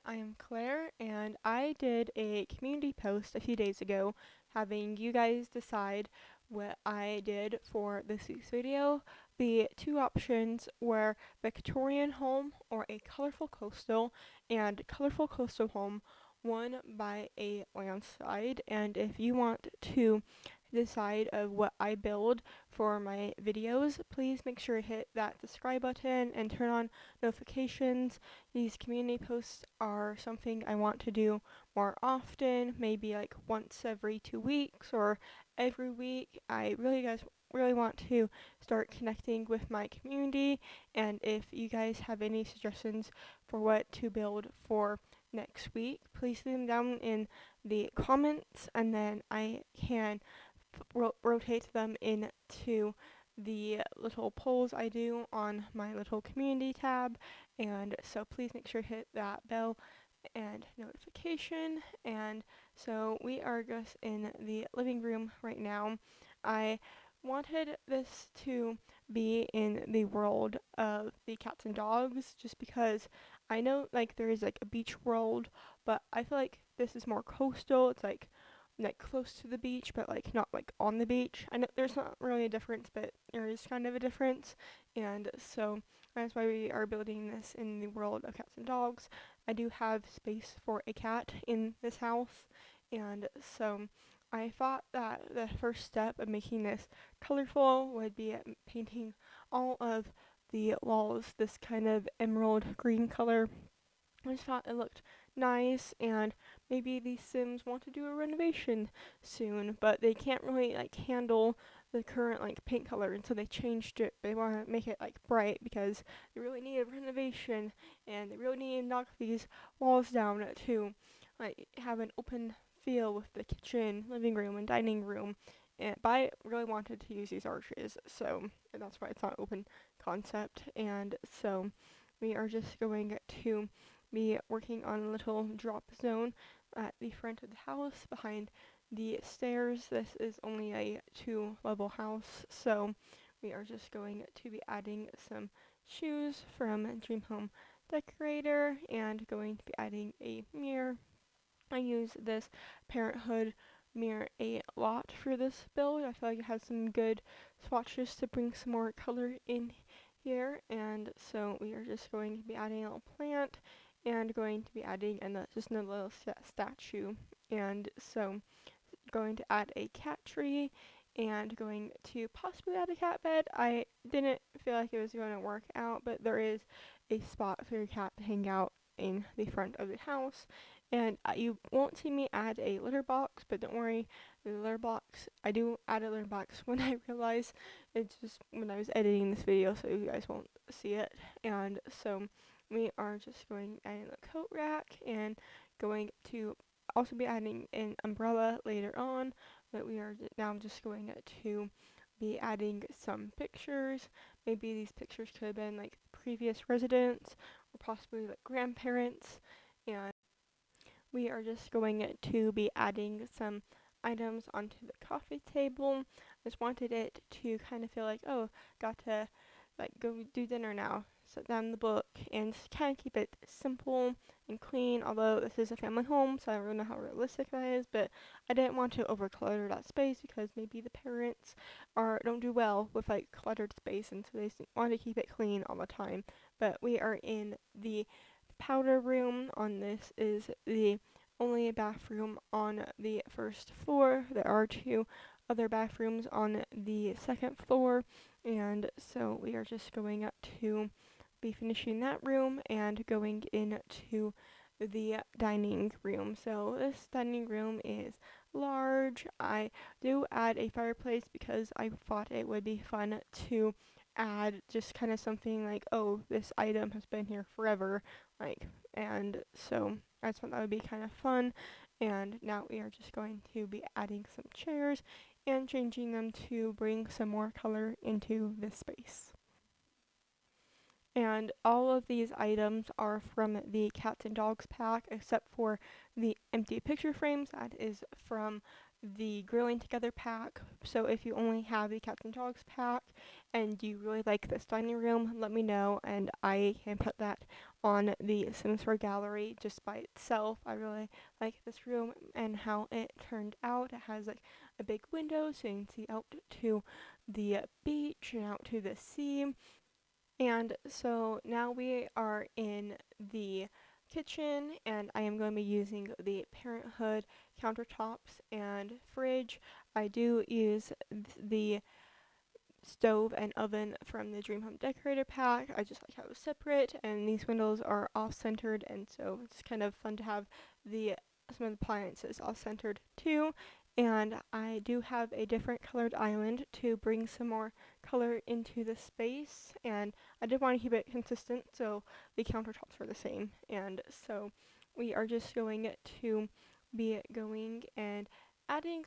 I am Claire, and I did a community post a few days ago having you guys decide what I did for this week's video. The two options were Victorian home or a colorful coastal, and colorful coastal home won by a landslide. And if you want to decide of what I build for my videos, please make sure to hit that subscribe button and turn on notifications. These community posts are something I want to do more often, maybe like once every 2 weeks or every week. I really want to start connecting with my community, and if you guys have any suggestions for what to build for next week, please leave them down in the comments, and then I can rotate them into the little polls I do on my little community tab. And so please make sure to hit that bell and notification. And so we are just in the living room right now. I wanted this to be in the world of the cats and dogs just because I know like there is like a beach world, but I feel like this is more coastal. It's like close to the beach, but like not like on the beach. I know there's not really a difference, but there is kind of a difference, and so that's why we are building this in the world of cats and dogs. I do have space for a cat in this house, and so I thought that the first step of making this colorful would be painting all of the walls this kind of emerald green color. I just thought it looked nice, and maybe these Sims want to do a renovation soon, but they can't really like handle the current like paint color, and so they changed it. They want to make it like bright because they really need a renovation, and they really need to knock these walls down to like have an open feel with the kitchen, living room, and dining room. But I really wanted to use these arches, so that's why it's not open concept. And so we are just going to be working on a little drop zone at the front of the house behind the stairs. This is only a 2-level house, so we are just going to be adding some shoes from Dream Home Decorator and going to be adding a mirror. I use this Parenthood mirror a lot for this build. I feel like it has some good swatches to bring some more color in here, and so we are just going to be adding a little plant and going to be adding just another little statue, and so going to add a cat tree and going to possibly add a cat bed. I didn't feel like it was going to work out, but there is a spot for your cat to hang out in the front of the house. And you won't see me add a litter box, but don't worry, the litter box, I do add a litter box when I realize it's just when I was editing this video, so you guys won't see it. And so we are just going adding a coat rack and going to also be adding an umbrella later on, but we are now just going to be adding some pictures. Maybe these pictures could have been like previous residents or possibly like grandparents, and we are just going to be adding some items onto the coffee table. I just wanted it to kind of feel like, oh, got to like go do dinner now, set down the book, and kind of keep it simple and clean. Although this is a family home, so I don't really know how realistic that is, but I didn't want to overclutter that space because maybe the parents don't do well with like cluttered space, and so they want to keep it clean all the time. But we are in the powder room. On this is the only bathroom on the first floor. There are two other bathrooms on the second floor, and so we are just going to be finishing that room and going into the dining room. So this dining room is large. I do add a fireplace because I thought it would be fun to add just kind of something like, oh, this item has been here forever, like, and so I thought that would be kind of fun. And now we are just going to be adding some chairs and changing them to bring some more color into this space. And all of these items are from the cats and dogs pack, except for the empty picture frames. That is from the Grilling Together pack. So if you only have the Cats and Dogs pack and you really like this dining room, let me know and I can put that on the Sims 4 gallery just by itself. I really like this room and how it turned out. It has like a big window so you can see out to the beach and out to the sea. And so now we are in the kitchen and I am going to be using the Parenthood countertops and fridge. I do use the stove and oven from the Dream Home Decorator pack. I just like how it was separate and these windows are off centered and so it's kind of fun to have the some of the appliances off centered too. And I do have a different colored island to bring some more color into the space and I did want to keep it consistent so the countertops were the same. And so we are just going to be going and adding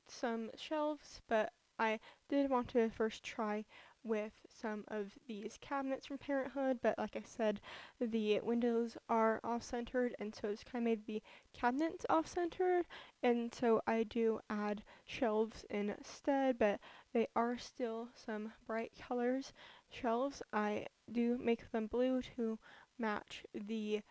some shelves, but I did want to first try with some of these cabinets from Parenthood, but like I said, the windows are off-centered, and so it's kind of made the cabinets off-centered, and so I do add shelves instead, but they are still some bright colors shelves. I do make them blue to match the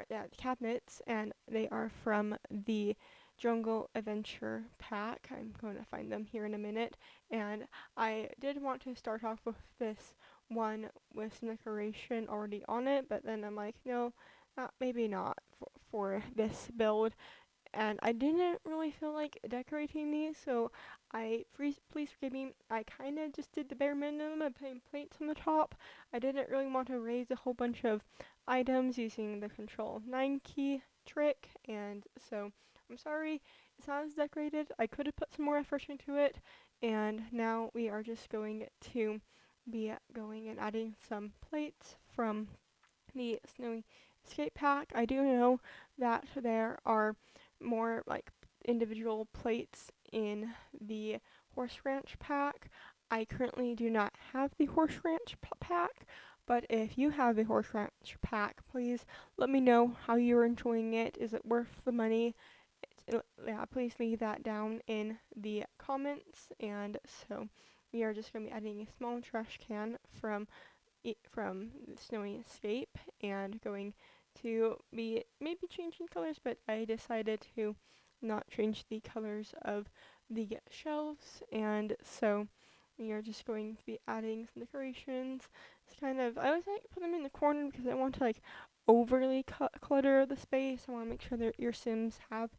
the cabinets, and they are from the Jungle Adventure pack. I'm going to find them here in a minute. And I did want to start off with this one with some decoration already on it, but then I'm like, no, maybe not for this build. And I didn't really feel like decorating these, so please forgive me. I kind of just did the bare minimum of putting plates on the top. I didn't really want to raise a whole bunch of items using the Control 9 key trick, and so I'm sorry it's not as decorated. I could have put some more effort into it, and now we are just going to be going and adding some plates from the Snowy Escape pack. I do know that there are more like individual plates in the Horse Ranch pack. I currently do not have the Horse Ranch pack, but if you have the Horse Ranch pack, please let me know how you're enjoying it. Is it worth the money? Yeah, please leave that down in the comments. And so we are just going to be adding a small trash can from Snowy Escape and going to be maybe changing colors, but I decided to not change the colors of the shelves, and so we are just going to be adding some decorations. It's kind of, I always like to put them in the corner because I want to like overly clutter the space. I want to make sure that your Sims have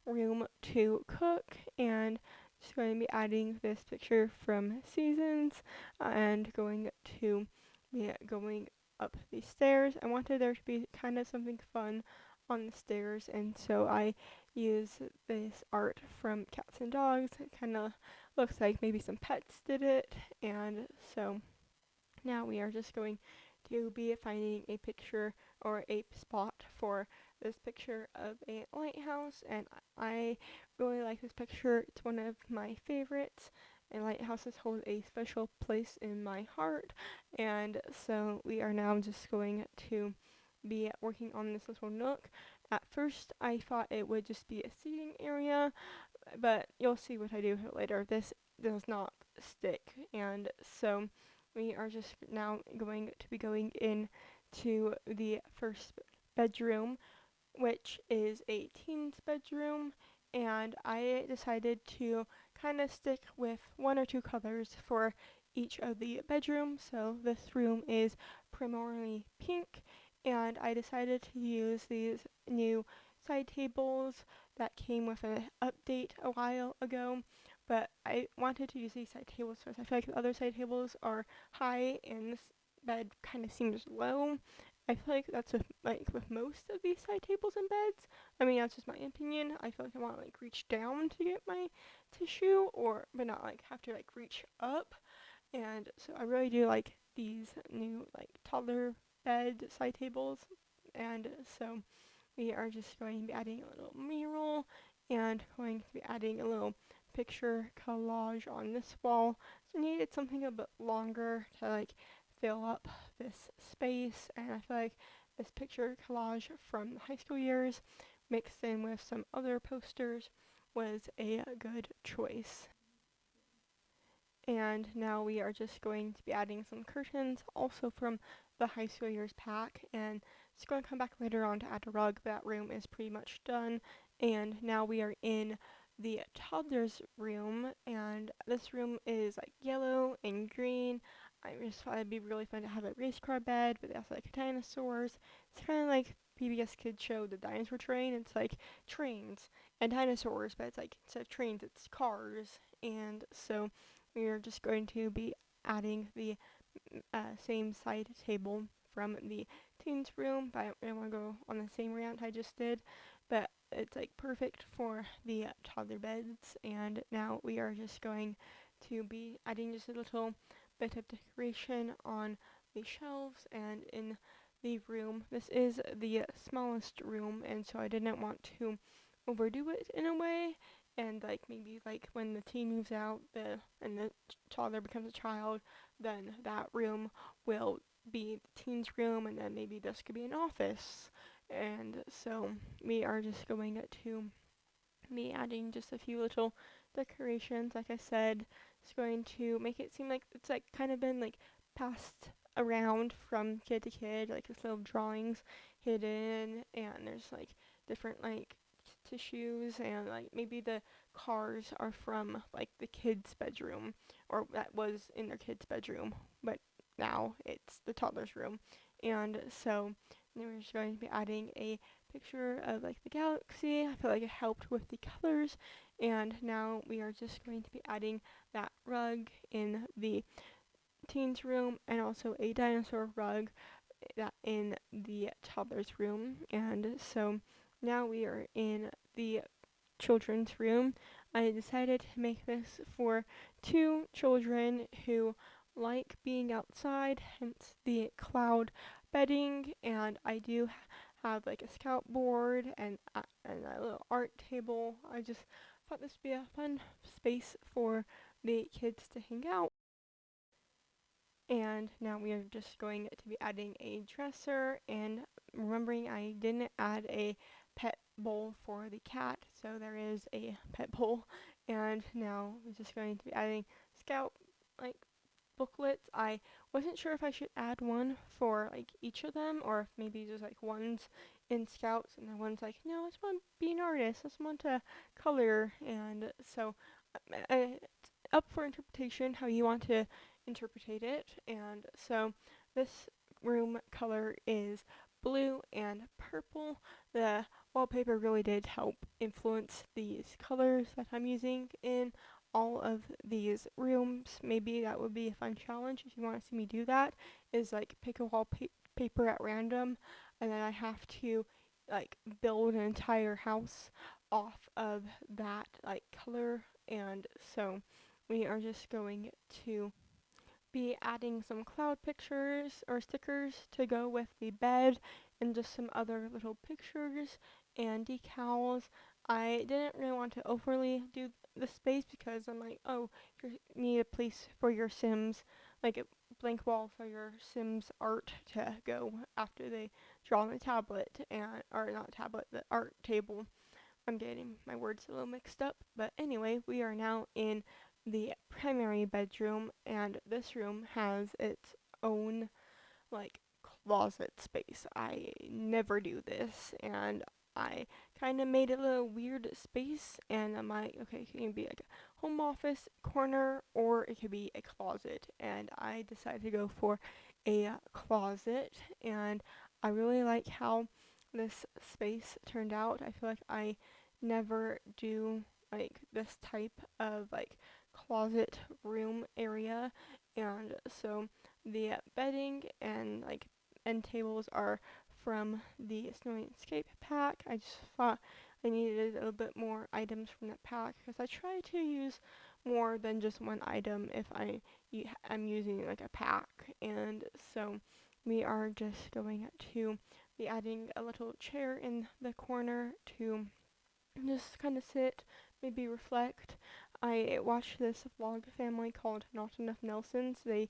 room to cook, and just going to be adding this picture from Seasons and going to be going up the stairs. I wanted there to be kind of something fun on the stairs, and so I use this art from Cats and Dogs. It kind of looks like maybe some pets did it, and so now we are just going to be finding a picture or a spot for this picture of a lighthouse, and I really like this picture. It's one of my favorites, and lighthouses hold a special place in my heart, and so we are now just going to be working on this little nook. At first, I thought it would just be a seating area, but you'll see what I do later. This does not stick, and so we are just now going to be going in to the first bedroom, which is a teen's bedroom, and I decided to kind of stick with one or two colors for each of the bedrooms. So this room is primarily pink, and I decided to use these new side tables that came with an update a while ago. But I wanted to use these side tables first. I feel like the other side tables are high, and this bed kind of seems low. I feel like that's with most of these side tables and beds. I mean, that's just my opinion. I feel like I want to like reach down to get my tissue, or but not like have to like reach up. And so I really do like these new like toddler bed side tables. And so we are just going to be adding a little mural and going to be adding a little picture collage on this wall. So I needed something a bit longer to like fill up this space, and I feel like this picture collage from the high school years mixed in with some other posters was a good choice. And now we are just going to be adding some curtains, also from the high school years pack, and it's going to come back later on to add a rug. That room is pretty much done, and now we are in the toddler's room, and this room is like yellow and green. I just thought it'd be really fun to have a race car bed, but they also like dinosaurs. It's kind of like PBS Kids show, The Dinosaur Train. It's like trains and dinosaurs, but it's like instead of trains, it's cars, and so we are just going to be adding the same side table from the teens room, but I don't really want to go on the same rant I just did, but it's like perfect for the toddler beds, and now we are just going to be adding just a little bit of decoration on the shelves and in the room. This is the smallest room, and so I didn't want to overdo it in a way, and like maybe like when the teen moves out and the toddler becomes a child, then that room will be the teen's room, and then maybe this could be an office. And so we are just going to be adding just a few little decorations. Like I said, it's going to make it seem like it's like kind of been like passed around from kid to kid, like there's little drawings hidden, and there's like different like tissues, and like maybe the cars are from like the kids' bedroom, or that was in their kids' bedroom, but now it's the toddler's room. And so we're just going to be adding a picture of like the galaxy. I feel like it helped with the colors, and now we are just going to be adding that rug in the teens room, and also a dinosaur rug that in the toddler's room. And so now we are in the children's room. I decided to make this for two children who like being outside, hence the cloud bedding, and I do have like a scout board and a little art table. I just thought this would be a fun space for the kids to hang out. And now we are just going to be adding a dresser, and remembering I didn't add a pet bowl for the cat, so there is a pet bowl. And now we're just going to be adding scout like booklets. I wasn't sure if I should add one for like each of them, or if maybe just like one's in scouts and then one's like, no, I just want to be an artist, I just want to color. And so it's up for interpretation how you want to interpretate it. And so this room color is blue and purple. The wallpaper really did help influence these colors that I'm using in all of these rooms. Maybe that would be a fun challenge if you want to see me do that, is like pick a wallpaper at random, and then I have to like build an entire house off of that like color. And so we are just going to be adding some cloud pictures or stickers to go with the bed, and just some other little pictures and decals. I didn't really want to overly do the space because I'm like, oh, you need a place for your Sims, like a blank wall for your Sims art to go after they draw on the tablet, and or not tablet, the art table. I'm getting my words a little mixed up, but anyway, we are now in the primary bedroom, and this room has its own like closet space. I never do this, and I kind of made it a little weird space, and I'm like, okay, it can be like a home office corner, or it could be a closet, and I decided to go for a closet, and I really like how this space turned out. I feel like I never do like this type of like closet room area, and so the bedding and like end tables are from the Snowy Escape pack. I just thought I needed a little bit more items from that pack because I try to use more than just one item if I'm using like a pack. And so we are just going to be adding a little chair in the corner to just kind of sit, maybe reflect. I watched this vlog family called Not Enough Nelsons. They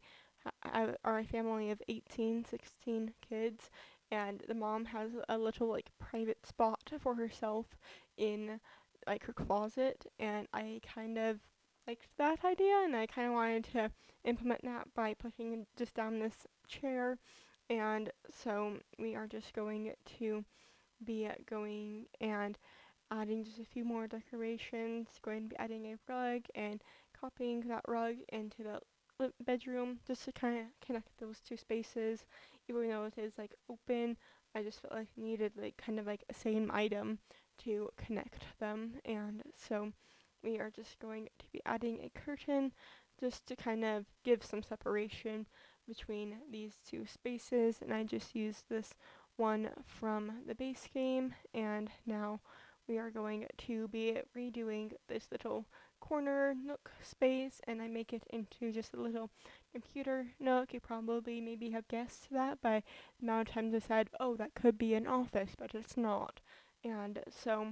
are a family of 18, 16 kids, and the mom has a little like private spot for herself in like her closet, and I kind of liked that idea, and I kind of wanted to implement that by putting just down this chair. And so we are just going to be going and adding just a few more decorations, going to be adding a rug and copying that rug into the bedroom just to kind of connect those two spaces. Even though it is like open, I just felt like I needed like kind of like a same item to connect them. And so we are just going to be adding a curtain just to kind of give some separation between these two spaces. And I just used this one from the base game, and now we are going to be redoing this little corner nook space, and I make it into just a little computer nook. You probably maybe have guessed that by the amount of times I said, oh, that could be an office, but it's not. And so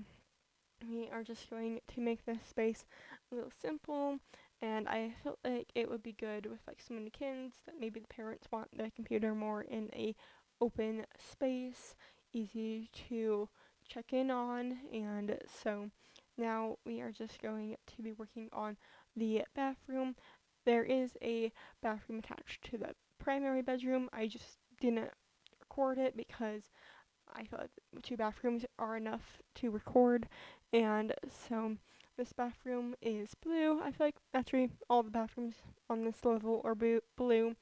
we are just going to make this space a little simple, and I felt like it would be good with like so many kids that maybe the parents want the computer more in a open space, easy to check in on. And so now we are just going to be working on the bathroom. There is a bathroom attached to the primary bedroom. I just didn't record it because I feel like 2 bathrooms are enough to record. And so this bathroom is blue. I feel like actually all the bathrooms on this level are blue.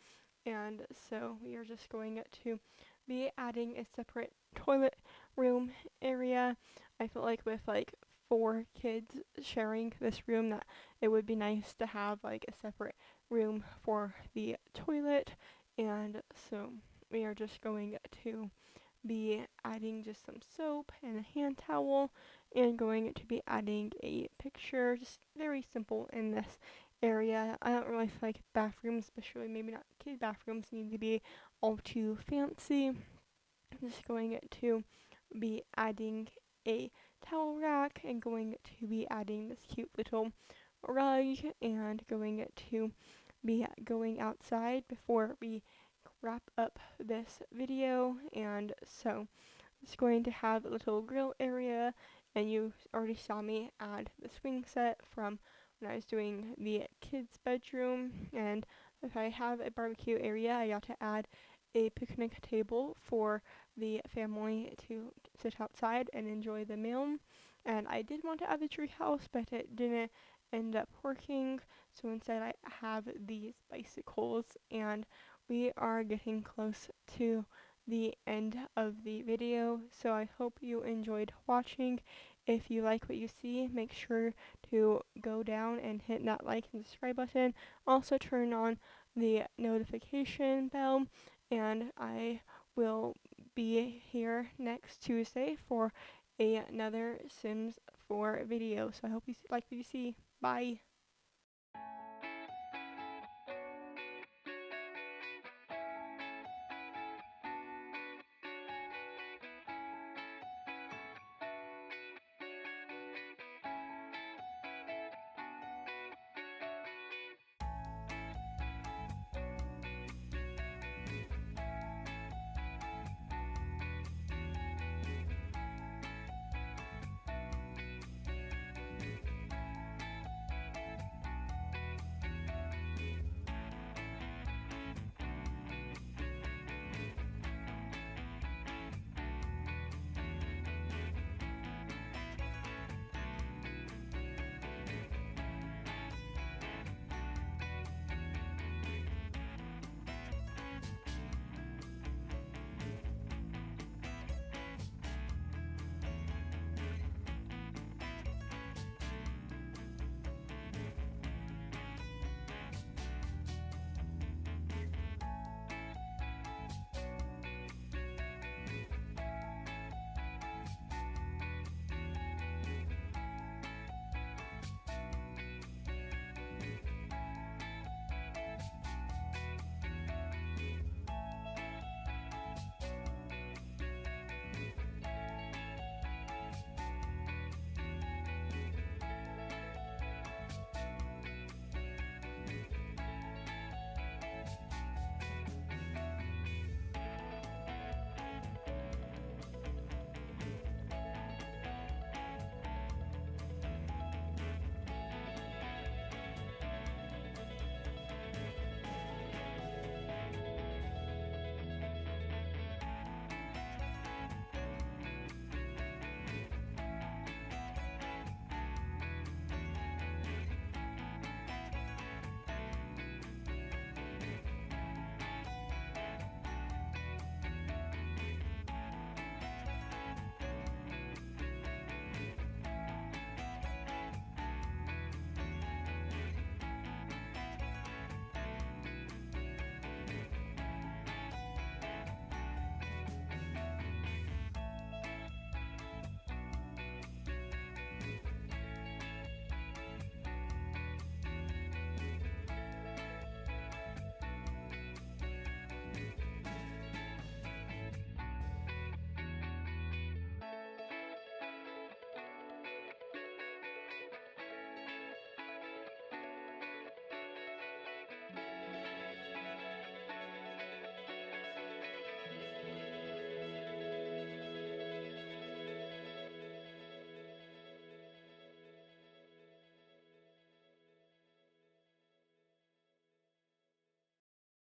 And so we are just going to be adding a separate toilet room area. I feel like with like 4 kids sharing this room, that it would be nice to have like a separate room for the toilet. And so we are just going to be adding just some soap and a hand towel, and going to be adding a picture, just very simple in this area. I don't really feel like bathrooms, especially maybe not kid bathrooms, need to be all too fancy. I'm just going to be adding a towel rack, and going to be adding this cute little rug, and going to be going outside before we wrap up this video. And so it's going to have a little grill area, and you already saw me add the swing set from when I was doing the kids bedroom. And if I have a barbecue area, I got to add a picnic table for the family to sit outside and enjoy the meal. And I did want to add the tree house, but it didn't end up working, so instead I have these bicycles. And we are getting close to the end of the video, so I hope you enjoyed watching. If you like what you see, make sure to go down and hit that like and subscribe button. Also turn on the notification bell, and I will be here next Tuesday for another Sims 4 video. So I hope you like what you see. Bye.